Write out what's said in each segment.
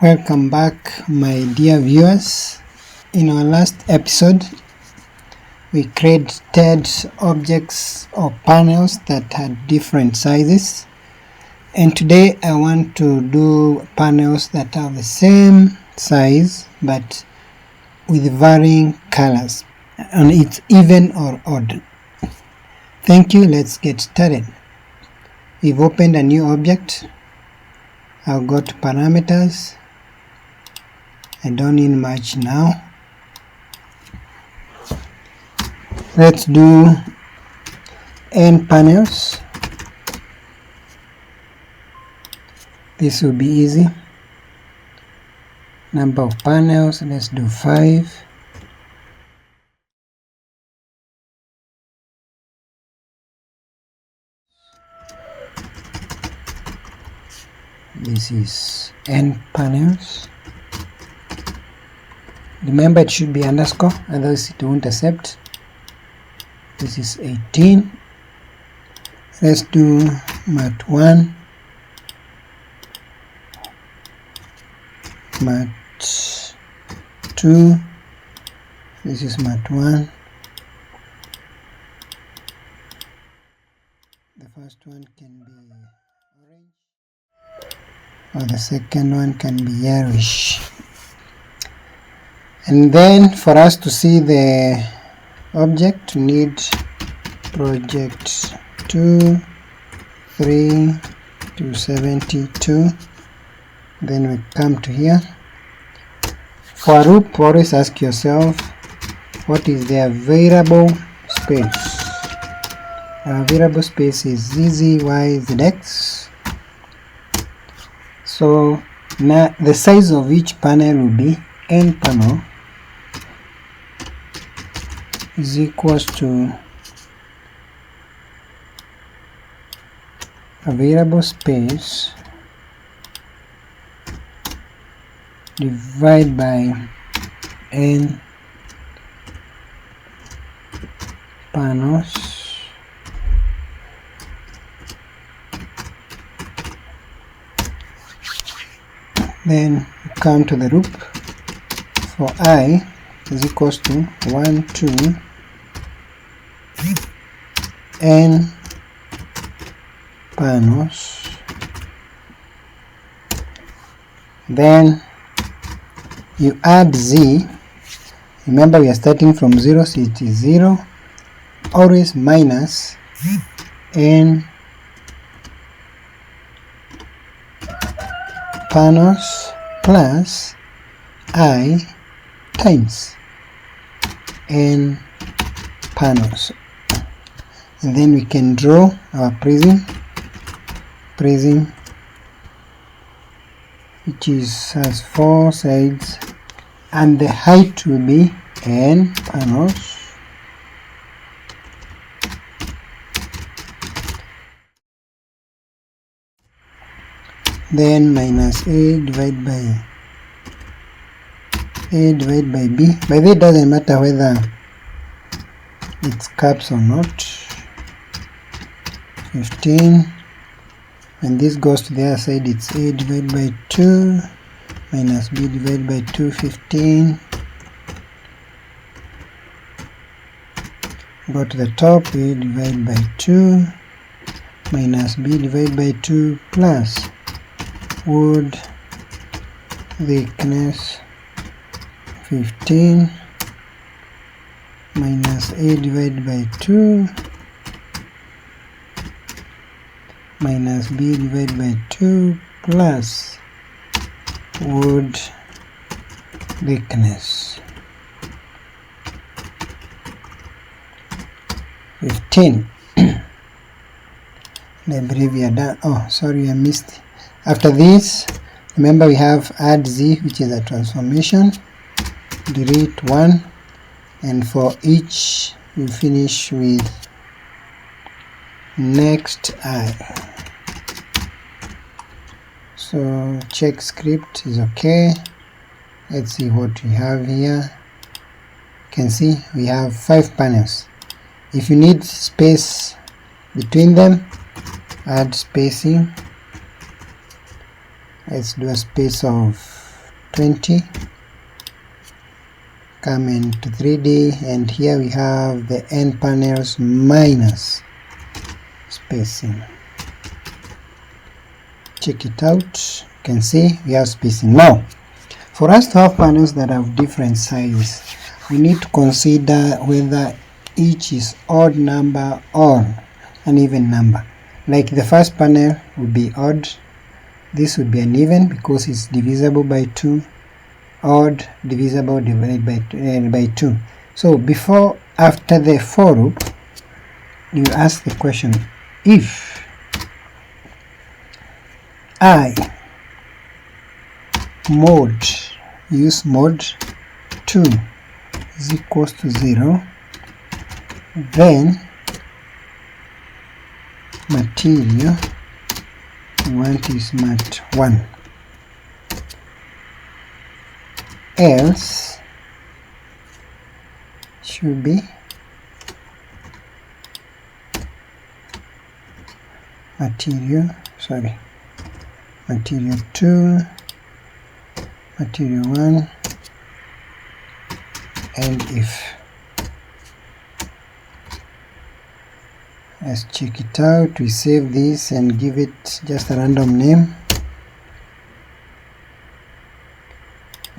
Welcome back, my dear viewers. In our last episode we created objects or panels that had different sizes, and today I want to do panels that have the same size but with varying colors, and it's even or odd. Thank you. Let's get started. We've opened a new object. I'll go to parameters. I don't need much now. Let's do n panels. This will be easy. Number of panels, let's do 5. This is n panels. Remember, it should be underscore, otherwise it won't accept. This is 18. Let's do mat 1, mat 2. This is mat 1. The first one can be orange, or the second one can be yellowish. And then for us to see the object, we need project 2, 3 to 72. Then we come to here. For a loop, always ask yourself, what is the available space? Our available space is ZZ, Y, ZX. So now the size of each panel will be n panel is equals to available space divided by n panels then come to the loop. For I is equals to 1, 2, n panels. Then you add z. Remember, we are starting from 0, so it is 0. Always minus n panels plus I times n panels. And then we can draw our prism which has 4 sides, and the height will be n panels then minus a divided by b. By the way, it doesn't matter whether it's caps or not. 15. When this goes to the other side, it's a divided by 2 minus b divided by 2, 15. Go to the top, a divided by 2 minus b divided by 2 plus wood thickness 15 minus a divided by 2 minus b divided by 2 plus wood thickness 15. I believe we are done. Oh, sorry, I missed. After this, remember we have add z, which is a transformation, delete 1, and for each we finish with next I. So check script is okay. Let's see what we have here. You can see we have 5 panels. If you need space between them, add spacing. Let's do a space of 20, come into 3D, and here we have the end panels minus spacing. Check it out, you can see we have spacing. Now, for us to have panels that have different sizes, we need to consider whether each is odd number or an even number. Like the first panel would be odd, this would be an even because it's divisible by 2, odd divisible divided by 2. So after the for loop, you ask the question, if I use mod 2 is equals to 0, then material we want is mat 1, else should be material 2, material 1, and if. Let's check it out. We save this and give it just a random name.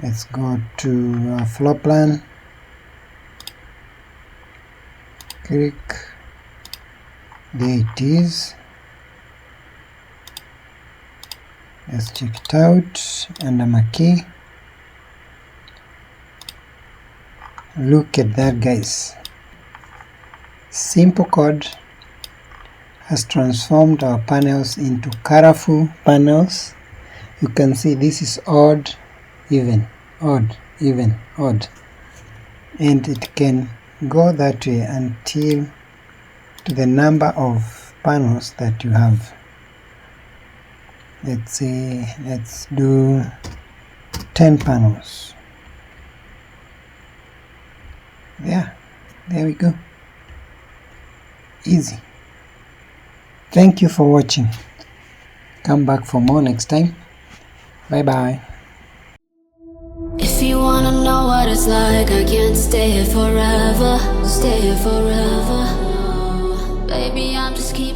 Let's go to our floor plan, click, there it is. Let's check it out under my key. Look at that, guys. Simple code has transformed our panels into colorful panels. You can see this is odd, even, odd, even, odd, and it can go that way until to the number of panels that you have. Let's say, let's do 10 panels. Yeah, there we go. Easy. Thank you for watching. Come back for more next time. Bye bye. If you wanna know what it's like, I can't stay here forever. Stay here forever. Baby, I'm just keeping